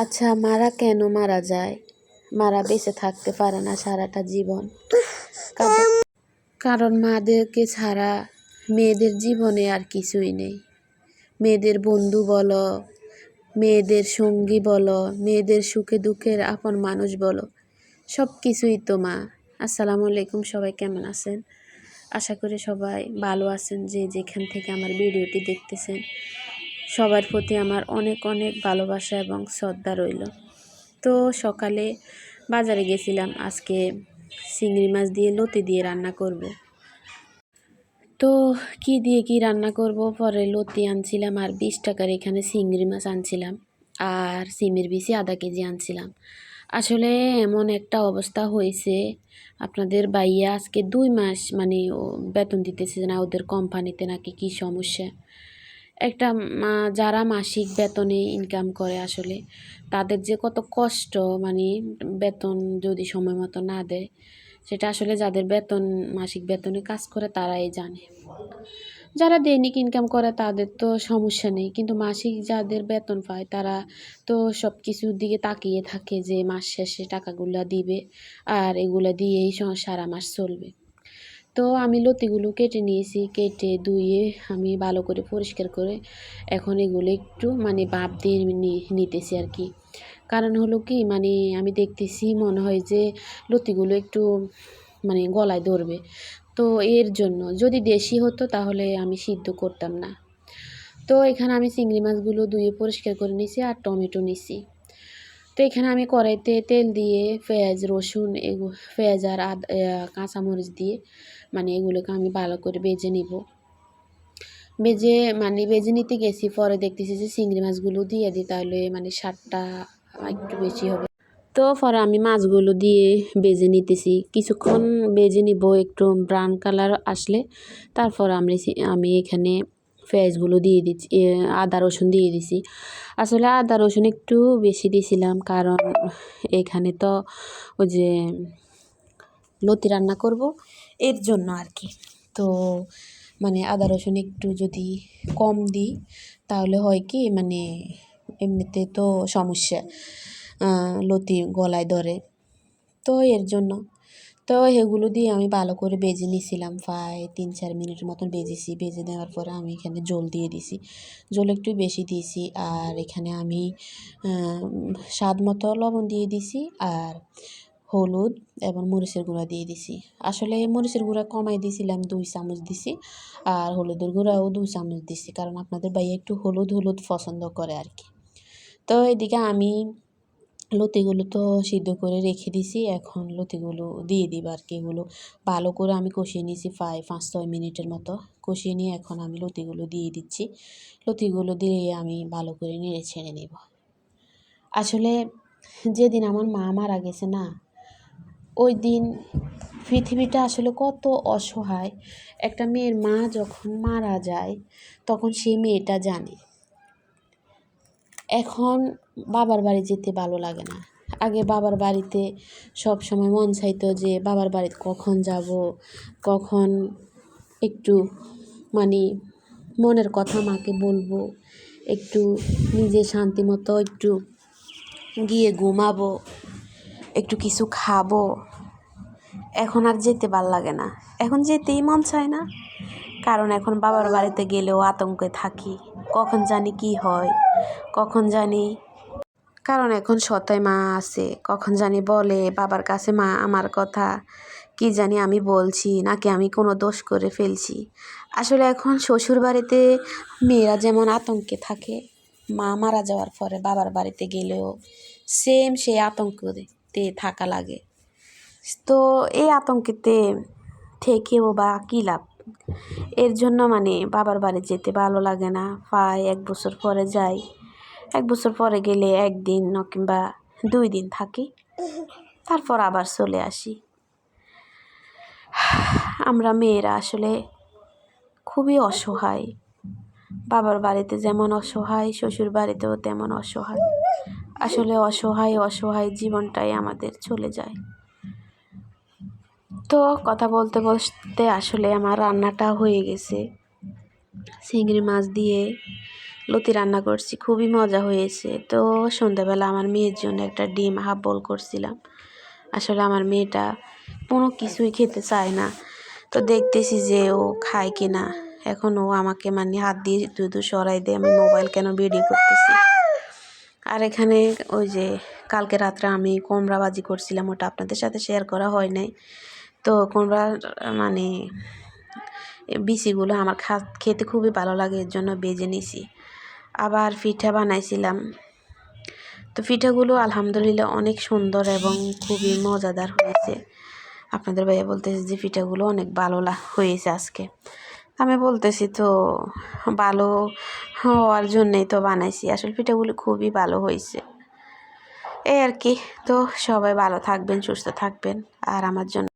আচ্ছা, মারা কেন মারা যায়? মারা বেঁচে থাকতে পারে না সারাটা জীবন। কারণ মাদেরকে ছাড়া মেয়েদের জীবনে আর কিছুই নেই। মেয়েদের বন্ধু বলো, মেয়েদের সঙ্গী বলো, মেয়েদের সুখে দুঃখের আপন মানুষ বলো, সব কিছুই তো মা। আসসালামু আলাইকুম, সবাই কেমন আছেন? আশা করি সবাই ভালো আছেন। যে যেখান থেকে আমার ভিডিওটি দেখতেছেন, সবার প্রতি আমার অনেক অনেক ভালোবাসা এবং শ্রদ্ধা রইল। তো সকালে বাজারে গেছিলাম, আজকে চিংড়ি মাছ দিয়ে লতি দিয়ে রান্না করব। তো কি দিয়ে কি রান্না করব, পরে লতি আনছিলাম আর 20 টাকার এখানে চিংড়ি মাছ আনছিলাম আর সিমের বিচি আধা কেজি আনছিলাম। আসলে এমন একটা অবস্থা হয়েছে, আপনাদের ভাইয়া আজকে 2 মাস মানে বেতন দিতেছে না, ওদের কোম্পানিতে নাকি কি সমস্যা। একটা যারা মাসিক বেতনে ইনকাম করে আসলে তাদের যে কত কষ্ট, মানে বেতন যদি সময় মতো না দেয়, সেটা আসলে যাদের বেতন মাসিক বেতনে কাজ করে তারাই জানে। যারা দৈনিক ইনকাম করে তাদের তো সমস্যা নেই, কিন্তু মাসিক যাদের বেতন পায় তারা তো সব কিছুর দিকে তাকিয়ে থাকে যে মাস শেষে টাকাগুলো দিবে আর এগুলো দিয়েই সারা মাস চলবে। তো আমি লতিগুলো কেটে নিয়েছি, কেটে ধুয়ে আমি ভালো করে পরিষ্কার করে এখন এগুলো একটু মানে ভাপ দিয়ে নিতেছি আর কি। কারণ হলো কি, মানে আমি দেখতেছি মনে হয় যে লতিগুলো একটু মানে গলায় ধরবে। তো এর জন্য যদি দেশি হতো তাহলে আমি সিদ্ধ করতাম না। তো এখানে আমি চিংড়ি মাছগুলো ধুয়ে পরিষ্কার করে নিয়েছি আর টমেটো নিছি। তো এখানে আমি কড়াইতে তেল দিয়ে পেঁয়াজ রসুন পেঁয়াজ আর কাঁচামরিচ দিয়ে মানে এগুলোকে আমি ভালো করে ভেজে নিব। ভেজে নিতে গেছি, পরে দেখতেছি যে চিংড়ি মাছগুলো দিয়ে দিই তাহলে মানে স্বাদটা একটু বেশি হবে। তো পরে আমি মাছগুলো দিয়ে ভেজে নিতেছি, কিছুক্ষণ ভেজে নিব, একটু ব্রাউন কালার আসলে তারপর আমি এখানে পেঁয়াজগুলো দিয়ে দিচ্ছি, আদা রসুন দিয়ে দিছি। আসলে আদা রসুন একটু বেশি দিয়েছিলাম, কারণ এখানে তো ওই যে লতি রান্না করব এর জন্য আর কি। তো মানে আদা রসুন একটু যদি কম দিই তাহলে হয় কি, মানে এমনিতে তো সমস্যা, লতি গলায় ধরে, তো এর জন্য। তো এগুলো দিয়ে আমি ভালো করে ভেজে নিয়েছিলাম, প্রায় 3-4 মিনিটের মতন ভেজেছি। ভেজে নেওয়ার পরে আমি এখানে জল দিয়ে দিছি, জল একটু বেশি দিয়েছি। আর এখানে আমি স্বাদ মতো লবণ দিয়ে দিছি আর হলুদ এবং মরিচের গুঁড়া দিয়ে দিছি। আসলে মরিচের গুঁড়া কমাই দিয়েছিলাম, 2 চামচ দিছি, আর হলুদের গুঁড়াও 2 চামচ দিছি, কারণ আপনাদের ভাইয়া একটু হলুদ হলুদ পছন্দ করে আর কি। তো এদিকে আমি লতিগুলো তো সিদ্ধ করে রেখে দিছি, এখন লতিগুলো দিয়ে দিব আর কি। এগুলো ভালো করে আমি কষিয়ে নিয়েছি, প্রায় 5-6 মিনিটের মতো কষিয়ে নিয়ে এখন আমি লতিগুলো দিয়ে দিচ্ছি। লতিগুলো দিয়ে আমি ভালো করে নেড়ে ছেড়ে নেব। আসলে যেদিন আমার মা মারা গেছে না, ওই দিন পৃথিবীটা আসলে কত অসহায়। একটা মেয়ের মা যখন মারা যায় তখন সেই মেয়েটা জানে। এখন বাবার বাড়ি যেতে ভালো লাগে না। আগে বাবার বাড়িতে সব সময় মন চাইতো যে বাবার বাড়িতে কখন যাব, কখন একটু মানে মনের কথা মাকে বলবো, একটু নিজে শান্তি মতো একটু গিয়ে ঘুমাবো, একটু কিছু খাবো। এখন আর যেতে ভাল লাগে না, এখন যেতেই মন চায় না। কারণ এখন বাবার বাড়িতে গেলেও আতঙ্কে থাকি, কখন জানি কি হয়, কখন জানি, কারণ এখন সতায় মা আছে, কখন জানি বলে বাবার কাছে মা আমার কথা, কি জানি আমি বলছি নাকি আমি কোনো দোষ করে ফেলছি। আসলে এখন শ্বশুর বাড়িতে মেয়েরা যেমন আতঙ্কে থাকে, মা মারা যাওয়ার পরে বাবার বাড়িতে গেলেও সেম সেই আতঙ্কতে থাকা লাগে। তো এই আতঙ্কেতে থেকেও বা কী লাভ, এর জন্য মানে বাবার বাড়ি যেতে ভালো লাগে না। প্রায় 1 বছর পরে যাই, 1 বছর পরে গেলে 1 দিন কিংবা 2 দিন থাকি, তারপর আবার চলে আসি। আমরা মেয়েরা আসলে খুবই অসহায়, বাবার বাড়িতে যেমন অসহায় শ্বশুর বাড়িতেও তেমন অসহায়। আসলে অসহায় অসহায় জীবনটাই আমাদের চলে যায়। তো কথা বলতে বলতে আসলে আমার রান্নাটা হয়ে গেছে। চিংড়ি মাছ দিয়ে লতি রান্না করছি, খুবই মজা হয়েছে। তো সন্ধ্যাবেলা আমার মেয়ের জন্য একটা ডিম হাফ বল করছিলাম। আসলে আমার মেয়েটা কোনো কিছুই খেতে চায় না, তো দেখতেছি যে ও খায় কি না। এখন ও আমাকে মানে হাত দিয়ে দুধ সরাই দেয়, আমি মোবাইল কেন ভিডিও করতেছি। আর এখানে ওই যে কালকে রাত্রে আমি কুমড়া ভাজি করছিলাম, ওটা আপনাদের সাথে শেয়ার করা হয় নাই। তো কুমড়ার মানে বিচিগুলো আমার খেতে খুবই ভালো লাগে, এর জন্য বেজে নিছি। আবার পিঠা বানাইছিলাম। তো পিঠাগুলো আলহামদুলিল্লাহ অনেক সুন্দর এবং খুবই মজাদার হয়েছে। আপনাদের ভাইয়া বলতেছে যে পিঠাগুলো অনেক ভালো হয়েছে আজকে। আমি বলতেছি তো ভালো হওয়ার জন্যই তো বানাইছি, আসলে পিঠাগুলো খুবই ভালো হয়েছে। এই আর কি। তো সবাই ভালো থাকবেন, সুস্থ থাকবেন, আর আমার জন্য